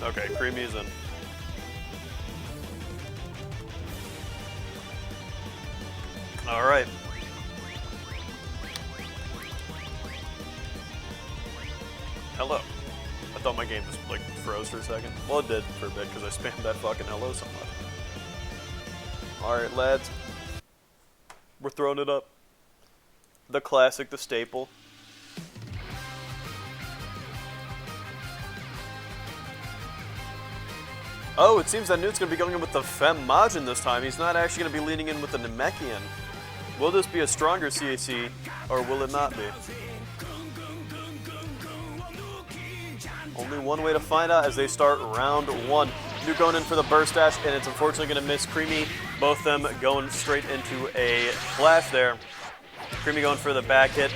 Okay, Creamy's in. Alright. Hello. I thought my game just like froze for a second. Well, it did for a bit because I spammed that fucking hello so much. Alright, lads. We're throwing it up. The classic, the staple. Oh, it seems that Newt's going to be going in with the Fem Majin this time. He's not actually going to be leaning in with the Namekian. Will this be a stronger CAC, or will it not be? Only one way to find out as they start round one. Newt going in for the burst dash, and it's unfortunately going to miss Creamy. Both them going straight into a clash there. Creamy going for the back hit.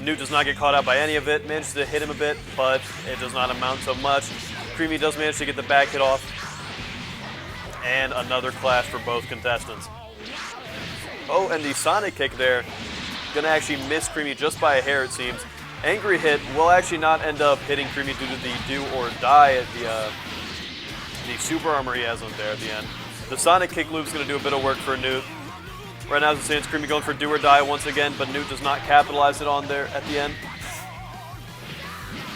Newt does not get caught out by any of it. Manages to hit him a bit, but it does not amount to much. Creamy does manage to get the back hit off. And another clash for both contestants. Oh, and the Sonic kick there. Gonna actually miss Creamy just by a hair, it seems. Angry hit will actually not end up hitting Creamy due to the do or die at the super armor he has on there at the end. The Sonic kick loop's gonna do a bit of work for Newt. Right now, as it stands, Creamy going for do or die once again, but Newt does not capitalize it on there at the end.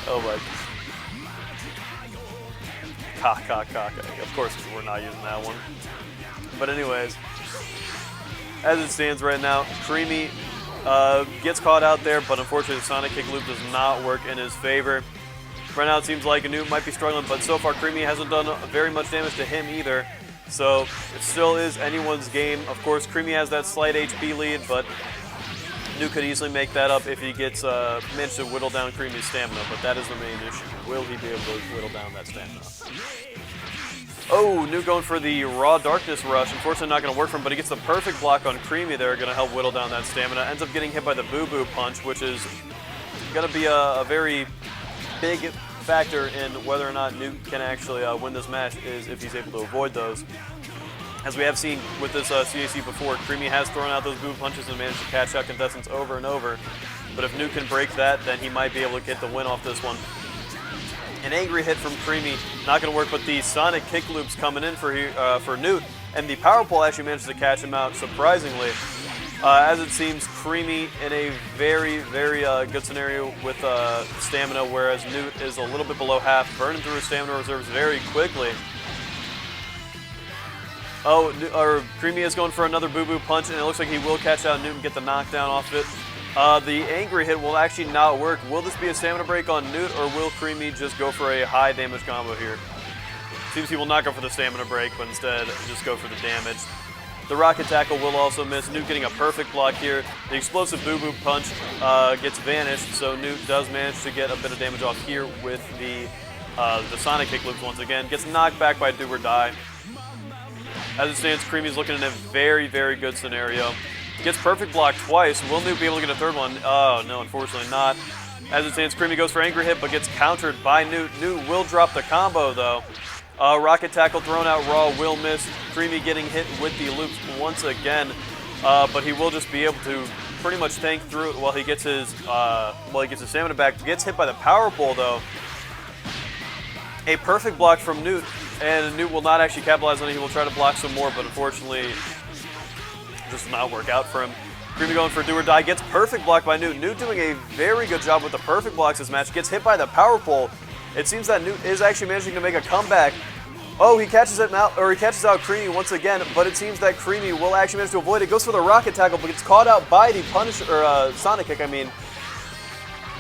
Oh my. Cock. Of course, we're not using that one. But anyways, as it stands right now, Creamy gets caught out there, but unfortunately the Sonic kick loop does not work in his favor. Right now it seems like Newt might be struggling, but so far Creamy hasn't done very much damage to him either. So it still is anyone's game. Of course, Creamy has that slight HP lead, but Newt could easily make that up if he gets managed to whittle down Creamy's stamina, but that is the main issue. Will he be able to whittle down that stamina? Oh, Newt going for the Raw Darkness Rush. Unfortunately not going to work for him, but he gets the perfect block on Creamy there, going to help whittle down that stamina. Ends up getting hit by the Boo Boo Punch, which is going to be a very big factor in whether or not Newt can actually win this match, is if he's able to avoid those. As we have seen with this CAC before, Creamy has thrown out those Boo Punches and managed to catch out contestants over and over. But if Newt can break that, then he might be able to get the win off this one. An angry hit from Creamy, not going to work, but the Sonic kick loops coming in for Newt, and the power pole actually manages to catch him out, surprisingly. As it seems, Creamy in a very, very good scenario with stamina, whereas Newt is a little bit below half, burning through his stamina reserves very quickly. Oh, Creamy is going for another Boo Boo Punch, and it looks like he will catch out Newt and get the knockdown off it. The angry hit will actually not work. Will this be a stamina break on Newt, or will Creamy just go for a high damage combo here? Seems he will not go for the stamina break, but instead just go for the damage. The rocket tackle will also miss. Newt getting a perfect block here. The explosive Boo Boo Punch gets vanished, so Newt does manage to get a bit of damage off here with the Sonic kick loops once again. Gets knocked back by do or die. As it stands, Creamy's looking in a very, very good scenario. Gets perfect block twice. Will Newt be able to get a third one? Oh, no, unfortunately not. As it stands, Creamy goes for angry hit, but gets countered by Newt. Newt will drop the combo, though. Rocket tackle thrown out raw will miss. Creamy getting hit with the loops once again, but he will just be able to pretty much tank through it while he gets his stamina back. Gets hit by the power pole, though. A perfect block from Newt, and Newt will not actually capitalize on it. He will try to block some more, but unfortunately, it just will not work out for him. Creamy going for do or die, gets perfect block by Newt. Newt doing a very good job with the perfect blocks this match. Gets hit by the power pole. It seems that Newt is actually managing to make a comeback. Oh, he catches out Creamy once again, but it seems that Creamy will actually manage to avoid it. Goes for the rocket tackle, but gets caught out by the Sonic kick.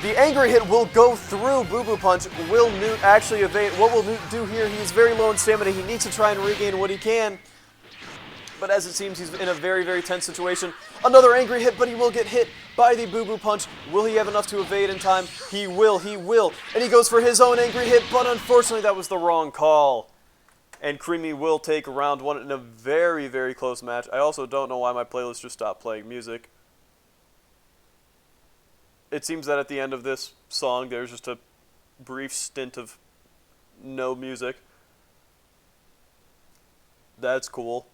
The angry hit will go through Boo Boo Punch. Will Newt actually evade? What will Newt do here? He's very low in stamina. He needs to try and regain what he can. But as it seems, he's in a very, very tense situation. Another angry hit, but he will get hit by the Boo Boo Punch. Will he have enough to evade in time? He will. And he goes for his own angry hit, but unfortunately that was the wrong call. And Creamy will take round one in a very, very close match. I also don't know why my playlist just stopped playing music. It seems that at the end of this song, there's just a brief stint of no music. That's cool.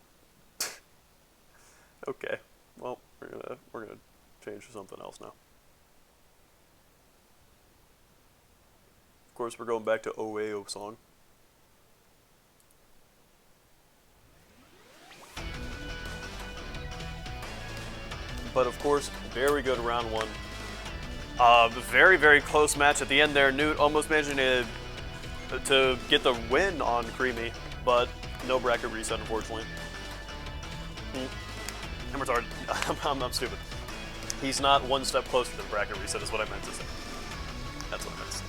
Okay, well, we're gonna change to something else now. Of course, we're going back to OAO song. but of course, very good round one. Very, very close match at the end there. Newt almost managing to get the win on Creamy, but no bracket reset, unfortunately. I'm retarded. I'm stupid. He's not one step closer than bracket reset is what I meant to say. That's what I meant to say.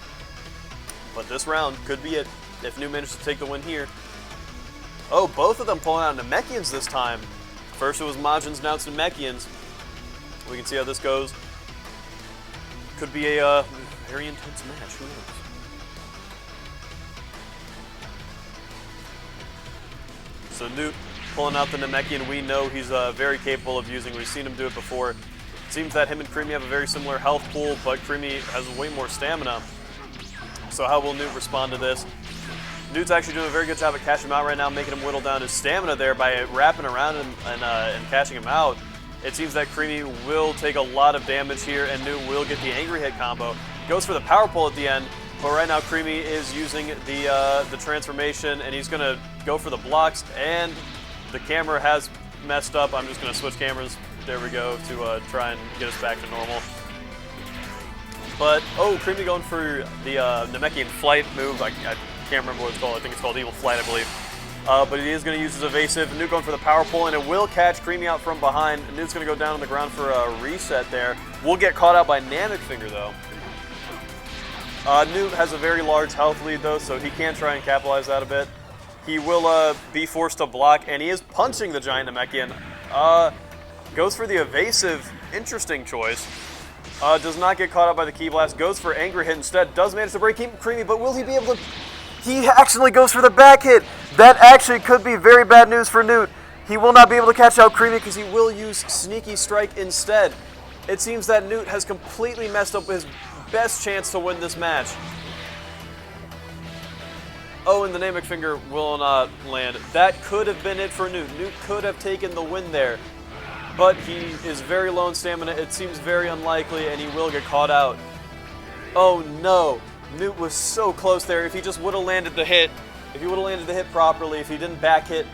But this round could be it if Newt manages to take the win here. Oh, both of them pulling out Namekians this time. First it was Majins, now it's Namekians. We can see how this goes. Could be a very intense match, who knows? So Newt pulling out the Namekian, we know he's very capable of using. We've seen him do it before. It seems that him and Creamy have a very similar health pool, but Creamy has way more stamina. So how will Newt respond to this? Newt's actually doing a very good job at catching him out right now, making him whittle down his stamina there by wrapping around him and catching him out. It seems that Creamy will take a lot of damage here, and Newt will get the angry hit combo. Goes for the power pull at the end, but right now Creamy is using the transformation, and he's going to go for the blocks, and the camera has messed up. I'm just going to switch cameras. There we go, to try and get us back to normal. But, oh, Creamy going for the Namekian flight move. I can't remember what it's called. I think it's called Evil Flight, I believe. But he is going to use his evasive. Newt going for the power pull, and it will catch Creamy out from behind. Newt's going to go down on the ground for a reset there. Will get caught out by Namek Finger, though. Newt has a very large health lead, though, so he can try and capitalize that a bit. He will be forced to block, and he is punching the giant Namekian. Goes for the evasive. Interesting choice. Does not get caught out by the Ki Blast. Goes for Angry Hit instead. Does manage to break Creamy, but will he be able to... He actually goes for the back hit. That actually could be very bad news for Newt. He will not be able to catch out Creamy because he will use Sneaky Strike instead. It seems that Newt has completely messed up his best chance to win this match. Oh, and the Namek Finger will not land. That could have been it for Newt. Newt could have taken the win there. But he is very low in stamina. It seems very unlikely, and he will get caught out. Oh no. Newt was so close there. If he just would have landed the hit, if he would have landed the hit properly, if he didn't back hit,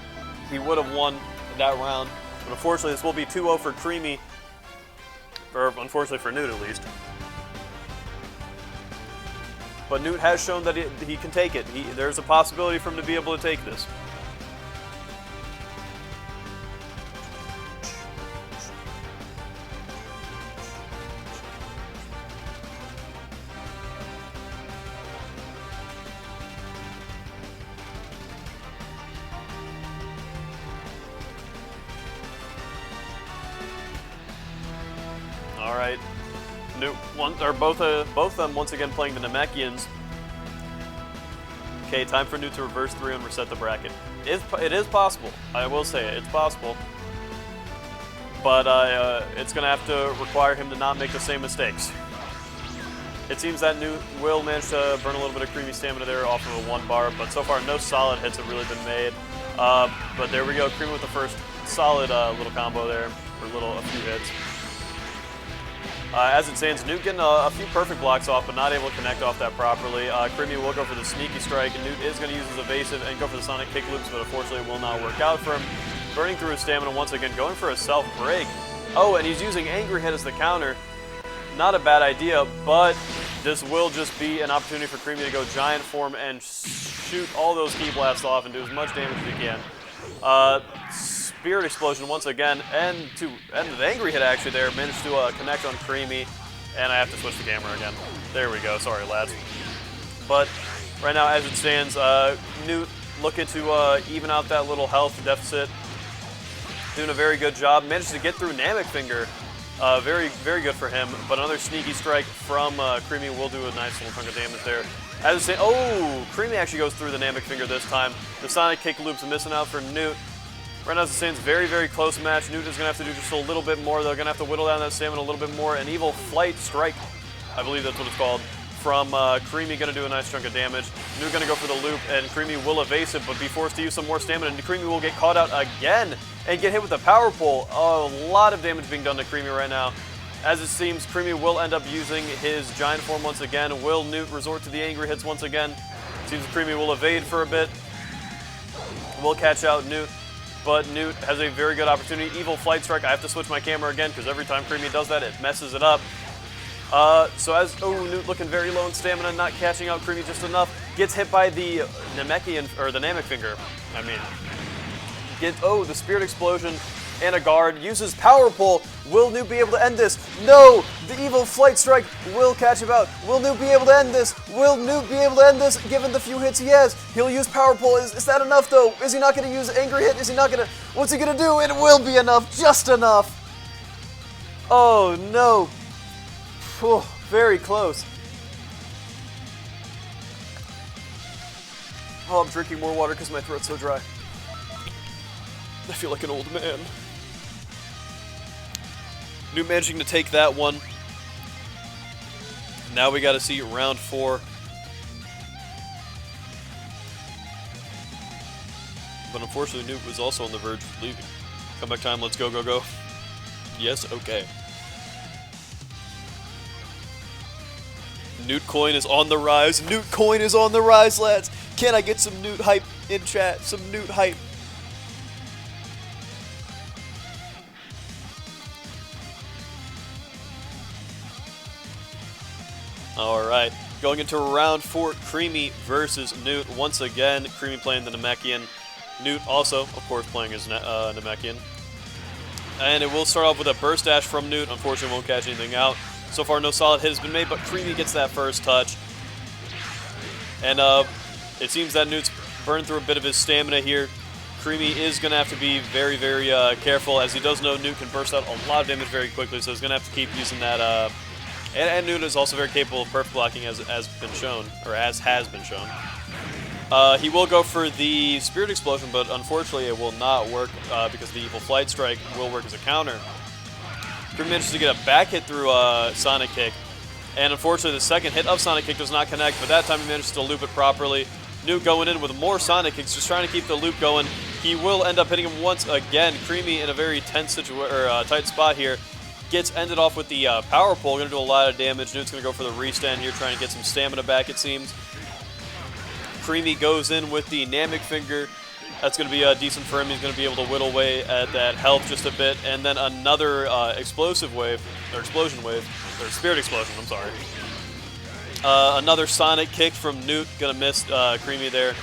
he would have won that round. But unfortunately, this will be 2-0 for Creamy. Or unfortunately for Newt, at least. But Newt has shown that he can take it. There's a possibility for him to be able to take this. All right, both of them once again playing the Namekians. Okay, time for Newt to reverse 3 and reset the bracket. It is possible. I will say it. It's possible. But it's going to have to require him to not make the same mistakes. It seems that Newt will manage to burn a little bit of Creamy stamina there off of a 1 bar, but so far no solid hits have really been made. But there we go, Creamy with the first solid little combo there, or a few hits. As it stands, Newt getting a few perfect blocks off, but not able to connect off that properly. Creamy will go for the Sneaky Strike, and Newt is going to use his evasive and go for the Sonic Kick Loops, but unfortunately it will not work out for him. Burning through his stamina once again, going for a self-break. Oh, and he's using Angry Hit as the counter. Not a bad idea, but this will just be an opportunity for Creamy to go Giant Form and shoot all those Ki Blasts off and do as much damage as he can. Spirit Explosion once again, and to end the Angry Hit actually there, managed to connect on Creamy, and I have to switch the camera again. There we go, sorry lads. But right now as it stands, Newt looking to even out that little health deficit, doing a very good job, managed to get through Namek Finger, very, very good for him, but another Sneaky Strike from Creamy will do a nice little chunk of damage there. As it stands, oh, Creamy actually goes through the Namek Finger this time. The Sonic Kick Loops missing out for Newt. Right now as it stands, very, very close match. Newt is going to have to do just a little bit more. They're going to have to whittle down that stamina a little bit more. An Evil Flight Strike, I believe that's what it's called, from Creamy, going to do a nice chunk of damage. Newt going to go for the loop, and Creamy will evase it, but be forced to use some more stamina. And Creamy will get caught out again and get hit with the power pull. Oh, a lot of damage being done to Creamy right now. As it seems, Creamy will end up using his Giant Form once again. Will Newt resort to the Angry Hits once again? Seems Creamy will evade for a bit. Will catch out Newt. but Newt has a very good opportunity. Evil Flight Strike. I have to switch my camera again because every time Creamy does that, it messes it up. Newt looking very low in stamina, not catching out Creamy just enough. Gets hit by the Namekian, or the Namek Finger. The Spirit Explosion and a guard. Uses Power Pole. Will Newt be able to end this? No! The Evil Flight Strike will catch him out. Will Newt be able to end this? Will Newt be able to end this given the few hits he has? He'll use Power Pole. Is that enough though? Is he not going to use Angry Hit? Is he not going to... What's he going to do? It will be enough. Just enough. Oh no. Whew, very close. Oh, I'm drinking more water because my throat's so dry. I feel like an old man. Newt managing to take that one. Now we got to see round 4. But unfortunately, Newt was also on the verge of leaving. Comeback time, let's go, go, go. Yes, okay. Newt coin is on the rise. Newt coin is on the rise, lads. Can I get some Newt hype in chat? Some Newt hype. Alright, going into round 4, Creamy versus Newt. Once again, Creamy playing the Namekian. Newt also, of course, playing his Namekian. And it will start off with a burst dash from Newt. Unfortunately, won't catch anything out. So far, no solid hit has been made, but Creamy gets that first touch. And it seems that Newt's burned through a bit of his stamina here. Creamy is going to have to be very, very careful, as he does know Newt can burst out a lot of damage very quickly, so he's going to have to keep using that... And Newt is also very capable of perfect blocking, as been shown, or as has been shown. He will go for the Spirit Explosion, but unfortunately it will not work because the Evil Flight Strike will work as a counter. Creamy manages to get a back hit through Sonic Kick, and unfortunately the second hit of Sonic Kick does not connect, but that time he manages to loop it properly. Newt going in with more Sonic Kicks, just trying to keep the loop going. He will end up hitting him once again. Creamy in a very tense tight spot here. Gets ended off with the Power Pole, going to do a lot of damage. Newt's going to go for the restand here, trying to get some stamina back, it seems. Creamy goes in with the Namek Finger. That's going to be decent for him. He's going to be able to whittle away at that health just a bit. And then another Explosion Wave, or Spirit Explosion, I'm sorry. Another Sonic Kick from Newt. Going to miss Creamy there,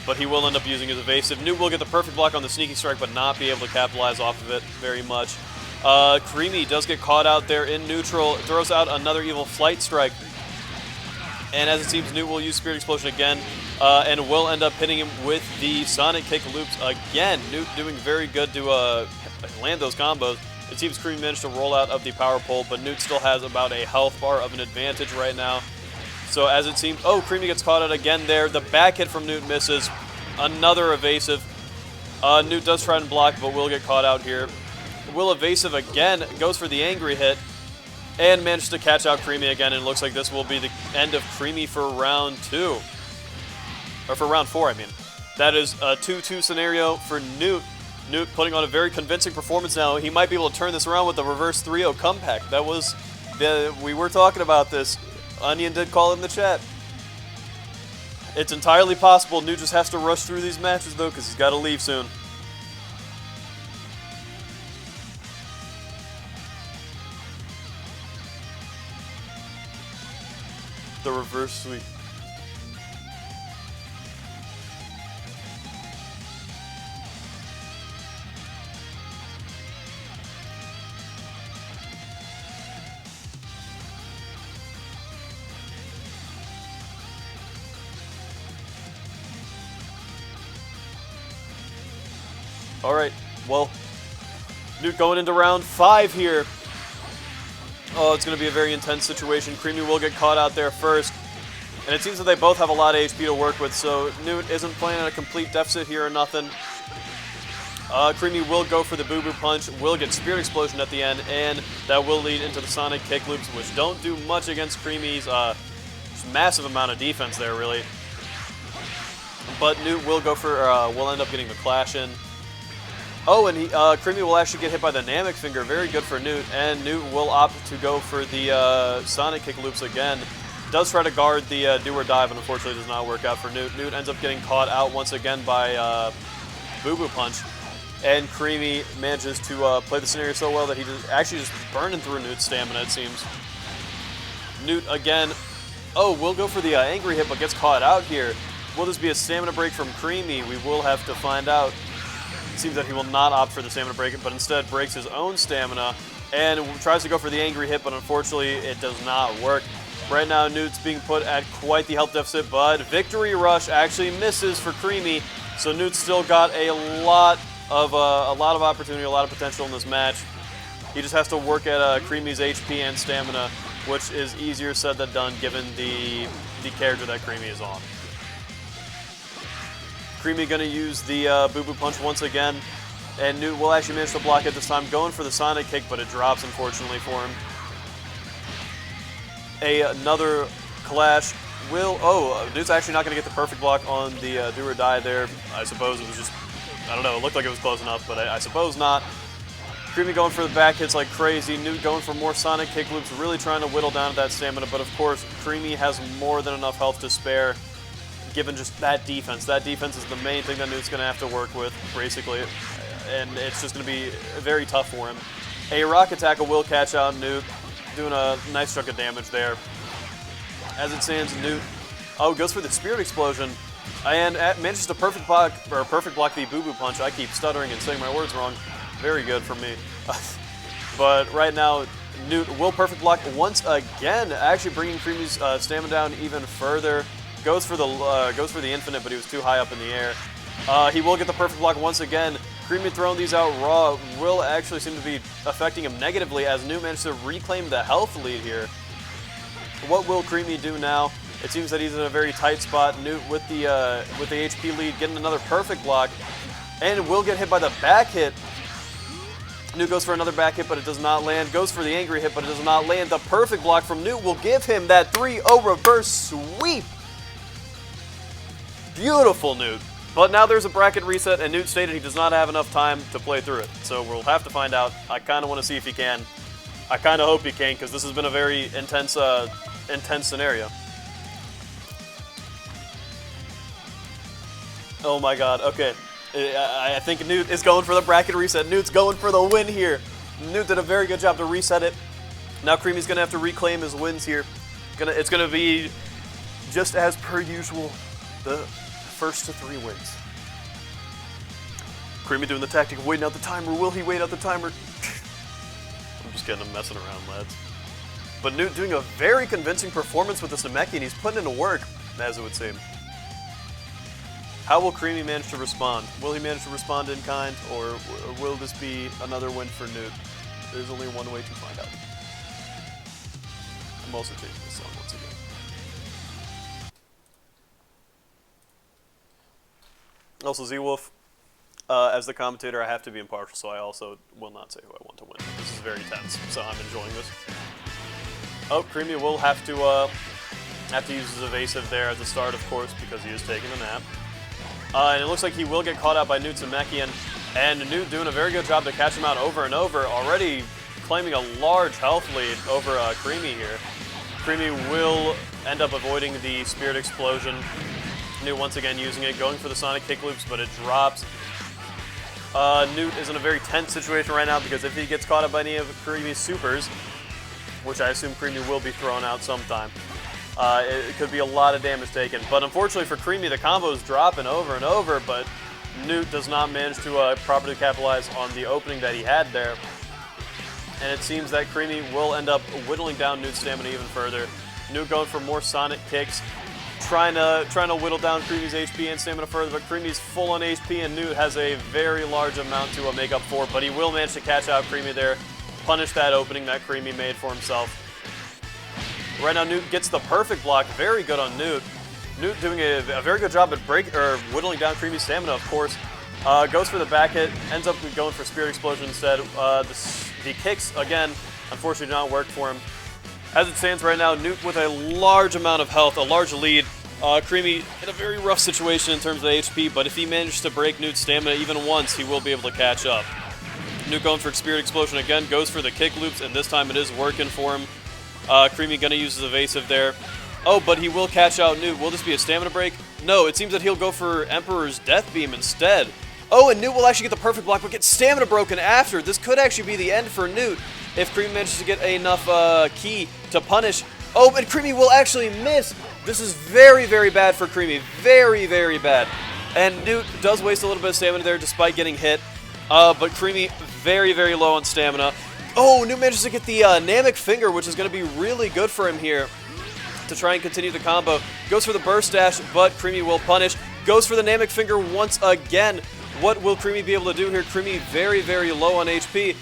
but he will end up using his evasive. Newt will get the perfect block on the Sneaky Strike, but not be able to capitalize off of it very much. Creamy does get caught out there in neutral, throws out another Evil Flight Strike, and as it seems, Newt will use Spirit Explosion again, and will end up hitting him with the Sonic Kick loops again. Newt doing very good to land those combos. It seems Creamy managed to roll out of the Power Pole, but Newt still has about a health bar of an advantage right now. So as it seems, Creamy gets caught out again there. The back hit from Newt misses. Another evasive. Newt does try and block, but will get caught out here. Will evasive again, goes for the Angry Hit, and manages to catch out Creamy again, and it looks like this will be the end of Creamy for round 2. Or for round 4, I mean. That is a 2-2 scenario for Newt. Newt putting on a very convincing performance now. He might be able to turn this around with the reverse 3-0 comeback. That was, we were talking about this. Onion did call in the chat. It's entirely possible. Newt just has to rush through these matches, though, because he's got to leave soon. The reverse sweep. All right, well, Newt going into round 5 here. Oh, it's going to be a very intense situation. Creamy will get caught out there first. And it seems that they both have a lot of HP to work with, so Newt isn't playing at a complete deficit here or nothing. Creamy will go for the Boo Boo Punch, will get Spirit Explosion at the end, and that will lead into the Sonic Kick Loops, which don't do much against Creamy's massive amount of defense there, really. But Newt will go for, will end up getting the Clash in. Oh, and Creamy will actually get hit by the Namek Finger. Very good for Newt. And Newt will opt to go for the Sonic Kick Loops again. Does try to guard the Do or Die, but unfortunately does not work out for Newt. Newt ends up getting caught out once again by Boo Boo Punch. And Creamy manages to play the scenario so well that he actually just burning through Newt's stamina, it seems. Newt again. Oh, will go for the angry hit, but gets caught out here. Will this be a stamina break from Creamy? We will have to find out. It seems that he will not opt for the stamina break, but instead breaks his own stamina and tries to go for the angry hit, but unfortunately it does not work. Right now, Newt's being put at quite the health deficit, but Victory Rush actually misses for Creamy, so Newt's still got a lot of opportunity, a lot of potential in this match. He just has to work at Creamy's HP and stamina, which is easier said than done given the character that Creamy is on. Creamy going to use the Boo Boo Punch once again, and Newt will actually manage to block it this time, going for the Sonic Kick, but it drops unfortunately for him. Another clash will... Oh, Newt's actually not going to get the perfect block on the Do or Die there. I suppose it was just... I don't know, it looked like it was close enough, but I suppose not. Creamy going for the back hits like crazy. Newt going for more Sonic Kick loops, really trying to whittle down that stamina, but of course, Creamy has more than enough health to spare, given just that defense. That defense is the main thing that Newt's going to have to work with, basically, and it's just going to be very tough for him. A Rocket Tackle will catch out Newt, doing a nice chunk of damage there. As it stands, Newt, goes for the Spirit Explosion, and manages to perfect block the Boo Boo Punch. I keep stuttering and saying my words wrong. Very good for me. But right now, Newt will perfect block once again, actually bringing Creamy's stamina down even further. Goes for the infinite, but he was too high up in the air. He will get the perfect block once again. Creamy throwing these out raw will actually seem to be affecting him negatively as Newt managed to reclaim the health lead here. What will Creamy do now? It seems that he's in a very tight spot. Newt with the HP lead, getting another perfect block, and will get hit by the back hit. Newt goes for another back hit, but it does not land. Goes for the angry hit, but it does not land. The perfect block from Newt will give him that 3-0 reverse sweep. Beautiful, Newt. But now there's a bracket reset, and Newt stated he does not have enough time to play through it. So we'll have to find out. I kind of want to see if he can. I kind of hope he can, because this has been a very intense scenario. Oh my god, okay. I think Newt is going for the bracket reset. Newt's going for the win here. Newt did a very good job to reset it. Now Creamy's going to have to reclaim his wins here. It's going to be just as per usual, the first to 3 wins. Creamy doing the tactic of waiting out the timer. Will he wait out the timer? I'm just getting him messing around, lads. But Newt doing a very convincing performance with this Namekian. He's putting in work, as it would seem. How will Creamy manage to respond? Will he manage to respond in kind, or will this be another win for Newt? There's only one way to find out. I'm also changing this song once again. Also, Z-Wolf, as the commentator, I have to be impartial, so I also will not say who I want to win. This is very tense, so I'm enjoying this. Oh, Creamy will have to use his evasive there at the start, of course, because he is taking a nap. And it looks like he will get caught out by Newt's Namekian, and Newt doing a very good job to catch him out over and over, already claiming a large health lead over Creamy here. Creamy will end up avoiding the Spirit Explosion. Newt once again using it, going for the Sonic Kick Loops, but it drops. Newt is in a very tense situation right now because if he gets caught up by any of Creamy's supers, which I assume Creamy will be thrown out sometime, it could be a lot of damage taken. But unfortunately for Creamy, the combo is dropping over and over, but Newt does not manage to properly capitalize on the opening that he had there. And it seems that Creamy will end up whittling down Newt's stamina even further. Newt going for more Sonic Kicks, trying to whittle down Creamy's HP and stamina further, but Creamy's full on HP and Newt has a very large amount to make up for, but he will manage to catch out Creamy there, punish that opening that Creamy made for himself. Right now, Newt gets the perfect block. Very good on Newt. Newt doing a very good job at whittling down Creamy's stamina, of course. Goes for the back hit, ends up going for Spirit Explosion instead. The kicks, again, unfortunately did not work for him. As it stands right now, Newt with a large amount of health, a large lead. Creamy in a very rough situation in terms of HP, but if he manages to break Newt's stamina even once, he will be able to catch up. Newt going for Spirit Explosion again, goes for the kick loops, and this time it is working for him. Creamy gonna use his evasive there. Oh, but he will catch out Newt. Will this be a stamina break? No, it seems that he'll go for Emperor's Death Beam instead. Oh, and Newt will actually get the perfect block, but gets stamina broken after. This could actually be the end for Newt if Creamy manages to get enough key to punish. Oh, and Creamy will actually miss. This is very, very bad for Creamy. Very, very bad. And Newt does waste a little bit of stamina there despite getting hit. But Creamy very, very low on stamina. Oh, Newt manages to get the Namek Finger, which is going to be really good for him here to try and continue the combo. Goes for the Burst Dash, but Creamy will punish. Goes for the Namek Finger once again. What will Creamy be able to do here? Creamy very, very low on HP.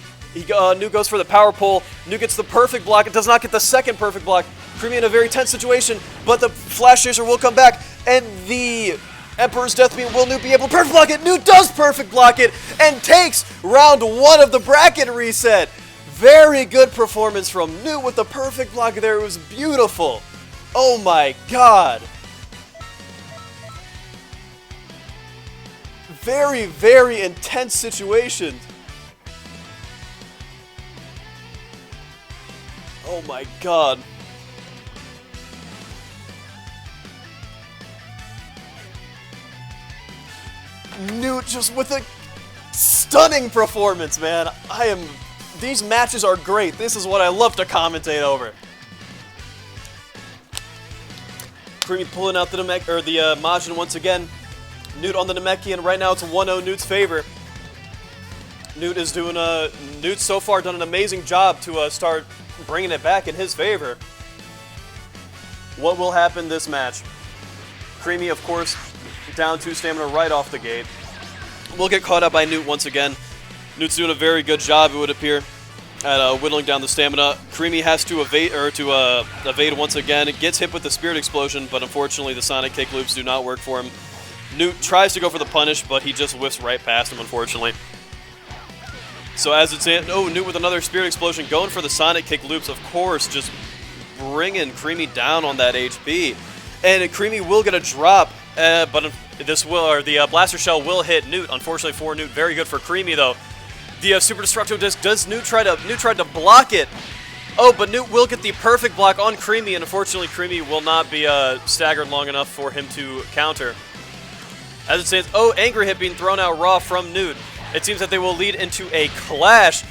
Newt goes for the Power Pole. Newt gets the perfect block. It does not get the second perfect block. Creamy in a very tense situation, but the Flash Chaser will come back, and the Emperor's Death Beam, will Newt be able to perfect block it? Newt does perfect block it, and takes round 1 of the bracket reset. Very good performance from Newt with the perfect block there. It was beautiful. Oh my god. Very, very intense situation. Oh my god. Newt just with a stunning performance, man. These matches are great. This is what I love to commentate over. Creamy pulling out the Majin once again. Newt on the Namekian, and right now it's 1-0 Newt's favor. Newt's so far done an amazing job to start bringing it back in his favor. What will happen this match? Creamy, of course, down 2 stamina right off the gate. We'll get caught up by Newt once again. Newt's doing a very good job, it would appear, at whittling down the stamina. Creamy has to evade once again. It gets hit with the Spirit Explosion, but unfortunately the Sonic Kick loops do not work for him. Newt tries to go for the punish, but he just whiffs right past him, unfortunately. So as it's Newt with another Spirit Explosion, going for the Sonic Kick loops, of course, just bringing Creamy down on that HP. And Creamy will get a drop, but the Blaster Shell will hit Newt. Unfortunately for Newt, very good for Creamy though. The Super Destructo Disc does Newt tried to block it. Oh, but Newt will get the perfect block on Creamy, and unfortunately Creamy will not be staggered long enough for him to counter. As it stands, oh, Angry Hit being thrown out raw from Newt. It seems that they will lead into a clash.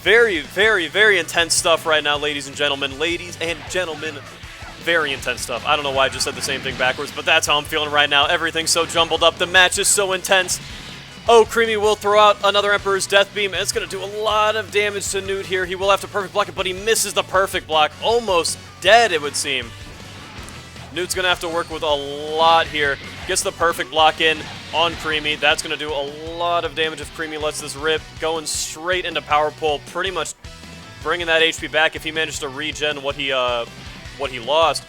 Very, very, very intense stuff right now, ladies and gentlemen. Ladies and gentlemen, very intense stuff. I don't know why I just said the same thing backwards, but that's how I'm feeling right now. Everything's so jumbled up. The match is so intense. Oh, Creamy will throw out another Emperor's Death Beam, and it's going to do a lot of damage to Newt here. He will have to perfect block it, but he misses the perfect block. Almost dead, it would seem. Newt's going to have to work with a lot here. Gets the perfect block in on Creamy. That's going to do a lot of damage if Creamy lets this rip. Going straight into Power Pole, pretty much bringing that HP back if he managed to regen what he lost.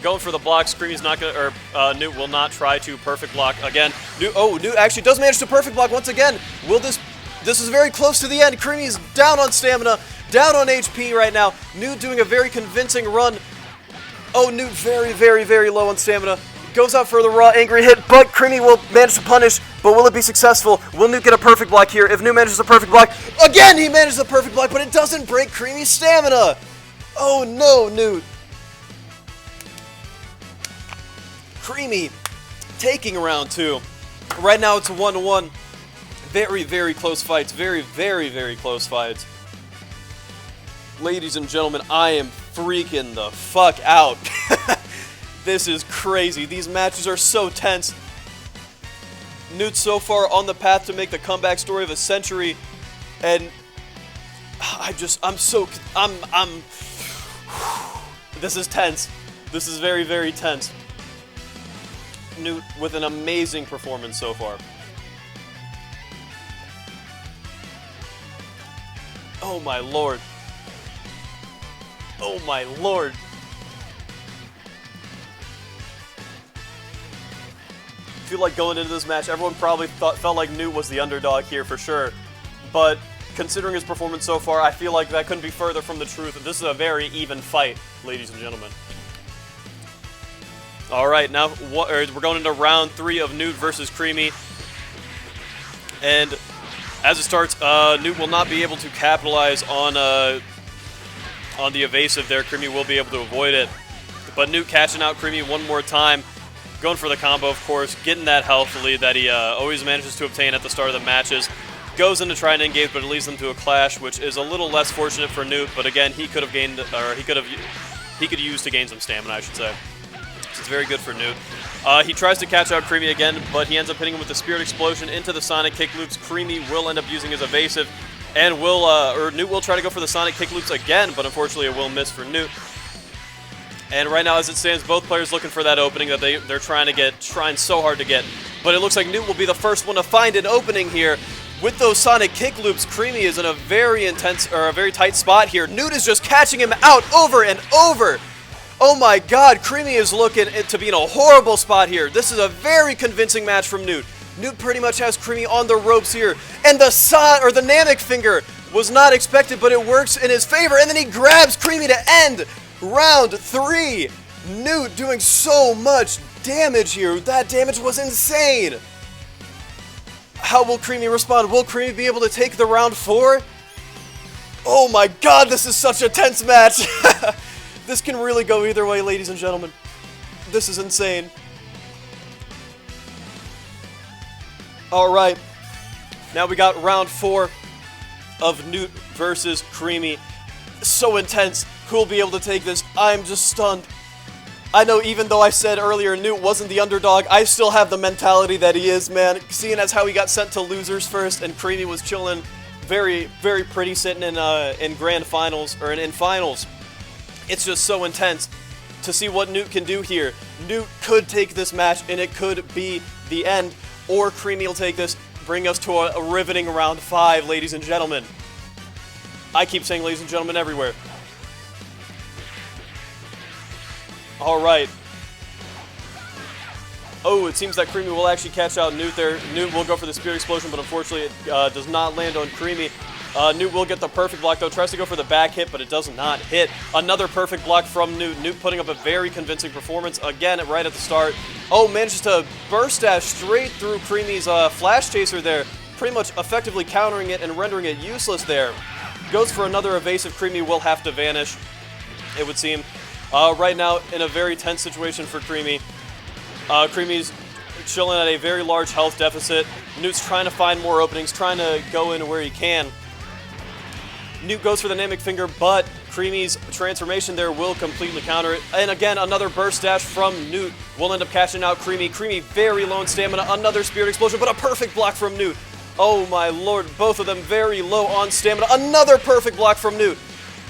Going for the blocks, Creamy's not going to, or Newt will not try to perfect block again. Newt actually does manage to perfect block once again. This is very close to the end. Creamy's down on stamina, down on HP right now. Newt doing a very convincing run. Oh, Newt very, very, very low on stamina. Goes out for the raw Angry Hit, but Creamy will manage to punish, but will it be successful? Will Newt get a perfect block here? If Newt manages a perfect block, again he manages a perfect block, but it doesn't break Creamy's stamina. Oh no, Newt. Creamy taking round 2. Right now it's a 1-1. Very, very close fights. Very, very, very close fights. Ladies and gentlemen, I am freaking the fuck out. This is crazy. These matches are so tense. Newt so far on the path to make the comeback story of a century, and this is tense. This is very, very tense. Newt with an amazing performance so far. Oh my lord. Oh my lord. I feel like going into this match, everyone probably felt like Newt was the underdog here for sure. But considering his performance so far, I feel like that couldn't be further from the truth. This is a very even fight, ladies and gentlemen. All right, now we're going into round 3 of Newt versus Creamy. And as it starts, Newt will not be able to capitalize on the evasive there. Creamy will be able to avoid it. But Newt catching out Creamy one more time. going for the combo, of course, getting that health lead that he always manages to obtain at the start of the matches. Goes in to try and engage, but it leads them to a clash, which is a little less fortunate for Newt. But again, he could have gained, or he could use to gain some stamina, I should say. So it's very good for Newt. He tries to catch out Creamy again, but he ends up hitting him with the Spirit Explosion into the Sonic Kick Loops. Creamy will end up using his evasive, and Newt will try to go for the Sonic Kick Loops again, but unfortunately it will miss for Newt. And right now, as it stands, both players looking for that opening that they're trying so hard to get. But it looks like Newt will be the first one to find an opening here. With those Sonic Kick Loops, Creamy is in a very intense, or a very tight spot here. Newt is just catching him out over and over. Oh my god, Creamy is looking to be in a horrible spot here. This is a very convincing match from Newt. Newt pretty much has Creamy on the ropes here. And the Namek Finger was not expected, but it works in his favor. And then he grabs Creamy to end round 3. Newt doing so much damage here. That damage was insane. How will Creamy respond? Will Creamy be able to take the round 4? Oh my god, this is such a tense match. This can really go either way, ladies and gentlemen. This is insane. Alright, now we got round 4 of Newt versus Creamy. So intense. Who will be able to take this? I'm just stunned. I know even though I said earlier Newt wasn't the underdog, I still have the mentality that he is, man. Seeing as how he got sent to losers first and Creamy was chilling very, very pretty sitting in grand finals, or in finals. It's just so intense to see what Newt can do here. Newt could take this match and it could be the end, or Creamy will take this, bring us to a riveting round 5, ladies and gentlemen. I keep saying ladies and gentlemen everywhere. Alright. Oh, it seems that Creamy will actually catch out Newt there. Newt will go for the Spirit Explosion, but unfortunately it does not land on Creamy. Newt will get the perfect block, though. Tries to go for the back hit, but it does not hit. Another perfect block from Newt. Newt putting up a very convincing performance again right at the start. Oh, manages to burst dash straight through Creamy's Flash Chaser there, pretty much effectively countering it and rendering it useless there. Goes for another evasive. Creamy will have to vanish, it would seem. Right now, in a very tense situation for Creamy. Creamy's chilling at a very large health deficit. Newt's trying to find more openings, trying to go in where he can. Newt goes for the Namek Finger, but Creamy's transformation there will completely counter it. And again, another burst dash from Newt will end up catching out Creamy. Creamy very low in stamina, another Spirit Explosion, but a perfect block from Newt. Oh my lord, both of them very low on stamina. Another perfect block from Newt.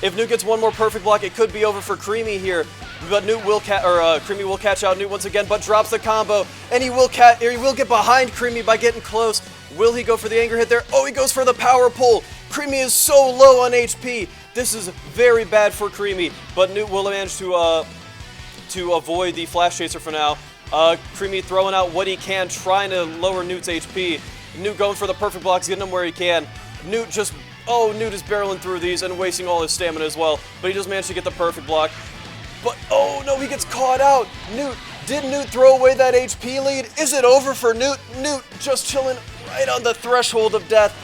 If Newt gets one more perfect block, it could be over for Creamy here. But Creamy will catch out Newt once again, but drops the combo, and he will get behind Creamy by getting close. Will he go for the anger hit there? Oh, he goes for the power pull. Creamy is so low on HP. This is very bad for Creamy, but Newt will manage to avoid the Flash Chaser for now. Creamy throwing out what he can, trying to lower Newt's HP. Newt going for the perfect blocks, getting him where he can. Newt is barreling through these and wasting all his stamina as well, but he just managed to get the perfect block. But, oh no, he gets caught out. Did Newt throw away that HP lead? Is it over for Newt? Newt just chilling right on the threshold of death.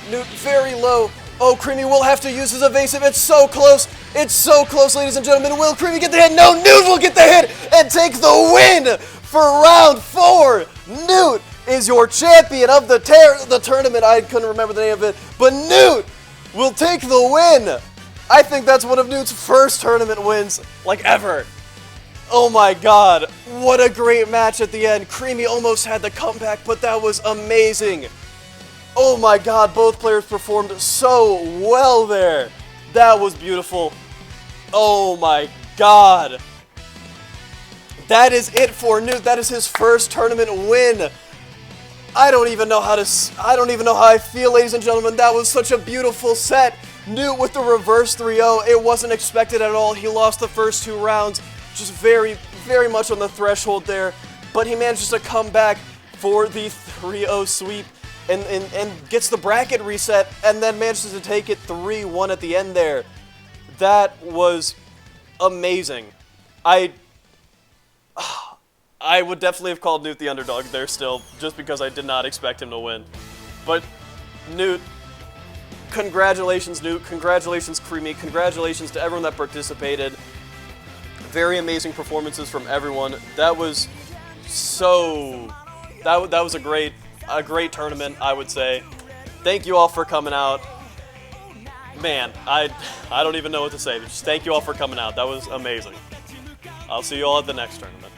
Newt very low. Oh, Creamy will have to use his evasive. It's so close. It's so close, ladies and gentlemen. Will Creamy get the hit? No, Newt will get the hit and take the win for round 4. Newt is your champion of the tournament. I couldn't remember the name of it, but Newt will take the win. I think that's one of Newt's first tournament wins, like, ever. Oh my god, what a great match at the end. Creamy almost had the comeback, but that was amazing. Oh my god, both players performed so well there. That was beautiful. Oh my god. That is it for Newt. That is his first tournament win. I don't even know how I feel, ladies and gentlemen. That was such a beautiful set. Newt with the reverse 3-0. It wasn't expected at all. He lost the first 2 rounds, just very, very much on the threshold there. But he manages to come back for the 3-0 sweep and gets the bracket reset and then manages to take it 3-1 at the end there. That was amazing. I would definitely have called Newt the underdog there still, just because I did not expect him to win. But Newt, congratulations Newt, congratulations Creamy, congratulations to everyone that participated. Very amazing performances from everyone. That was so that was a great tournament, I would say. Thank you all for coming out. Man, I don't even know what to say. Just thank you all for coming out. That was amazing. I'll see you all at the next tournament.